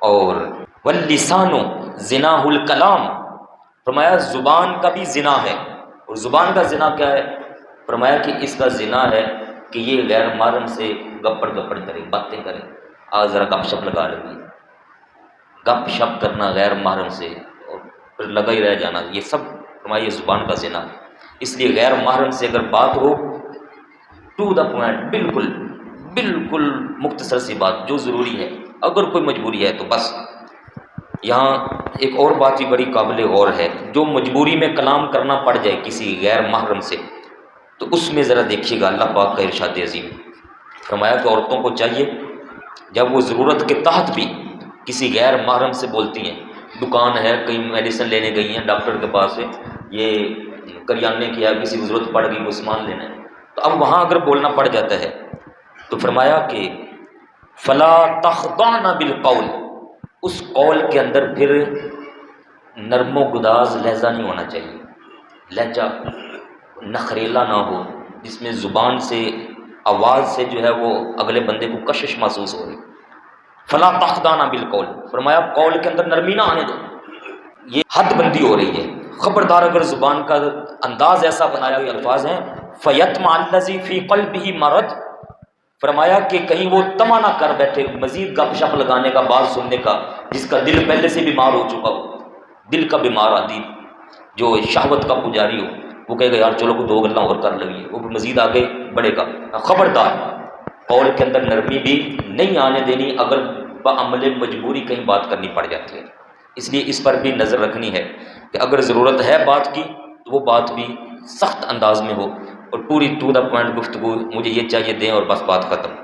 اور واللسان زناہ الکلام، فرمایا زبان کا بھی زنا ہے. اور زبان کا زنا کیا ہے؟ فرمایا کہ اس کا زنا ہے کہ یہ غیر محرم سے گپڑ کرے، باتیں کرے. آج ذرا گپ شپ لگا لگی، گپ شپ کرنا غیر محرم سے اور پھر لگا ہی رہ جانا، یہ سب فرمایا یہ زبان کا زنا ہے. اس لیے غیر محرم سے اگر بات ہو ٹو دا پوائنٹ، بالکل مختصر سی بات جو ضروری ہے، اگر کوئی مجبوری ہے تو بس. یہاں ایک اور بات بھی بڑی قابل غور ہے، جو مجبوری میں کلام کرنا پڑ جائے کسی غیر محرم سے، تو اس میں ذرا دیکھیے گا اللہ پاک کا ارشاد عظیم. فرمایا کہ عورتوں کو چاہیے جب وہ ضرورت کے تحت بھی کسی غیر محرم سے بولتی ہیں، دکان ہے، کہیں میڈیسن لینے گئی ہیں ڈاکٹر کے پاس سے، یہ کریانے کی ہے، کسی کو ضرورت پڑ گئی وہ سامان لینا ہے، تو اب وہاں اگر بولنا پڑ جاتا ہے تو فرمایا کہ فلا تخضعن بالقول، اس قول کے اندر پھر نرم و گداز لہجہ نہیں ہونا چاہیے، لہجہ نخریلا نہ ہو جس میں زبان سے آواز سے جو ہے وہ اگلے بندے کو کشش محسوس ہو رہی. فلا تخضعن بالقول، فرمایا قول کے اندر نرمی نہ آنے دو، یہ حد بندی ہو رہی ہے. خبردار اگر زبان کا انداز ایسا بنایا، ہوئے الفاظ ہیں فیطمع الذی فی قلبہ مرض، فرمایا کہ کہیں وہ طمع نہ کر بیٹھے مزید گپ شپ لگانے کا، بات سننے کا، جس کا دل پہلے سے بیمار ہو چکا ہو، دل کا بیمار آدمی جو شہوت کا پجاری ہو، وہ کہے گا یار چلو کو 2 گلاں اور کر لگیے، وہ مزید آگے بڑھے گا. خبردار قول کے اندر نرمی بھی نہیں آنے دینی اگر بعمل مجبوری کہیں بات کرنی پڑ جاتی ہے. اس لیے اس پر بھی نظر رکھنی ہے کہ اگر ضرورت ہے بات کی تو وہ بات بھی سخت انداز میں ہو اور پوری ٹو دا پوائنٹ گفتگو، مجھے یہ چاہیے دیں اور بس بات ختم.